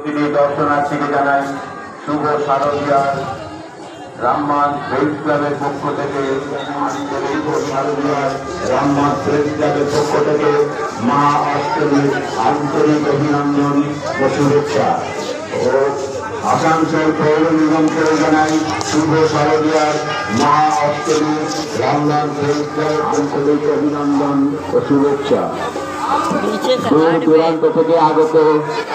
প্রতিটি দর্শনার্থীকে জানাই শুভ শারদীয়ার রামমান প্রেস ক্লাবের পক্ষ থেকে শুভ শারদীয়ার রামমান প্রেস ক্লাবের পক্ষ থেকে মহা অষ্টমীর আন্তরিক অভিনন্দন ও শুভেচ্ছা ও আসানসোল পৌর নিগমকে জানাই শুভ শারদীয়ার মহা অষ্টমী রামমান প্রেস ক্লাবের আন্তরিক অভিনন্দন ও শুভেচ্ছা। দূর দূরান্ত থেকে আগত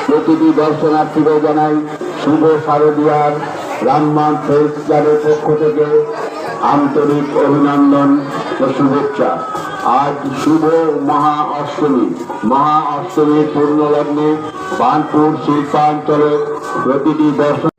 প্রতিটি দর্শনার্থীকে জানাই শুভ শারদীয়ার রামমান প্রেস ক্লাবের পক্ষ থেকে আন্তরিক অভিনন্দন ও শুভেচ্ছা। আজ শুভ মহা অষ্টমীর পূর্ণ লগ্নে বার্নপুর শিল্পাঞ্চলে প্রতিটি দর্শন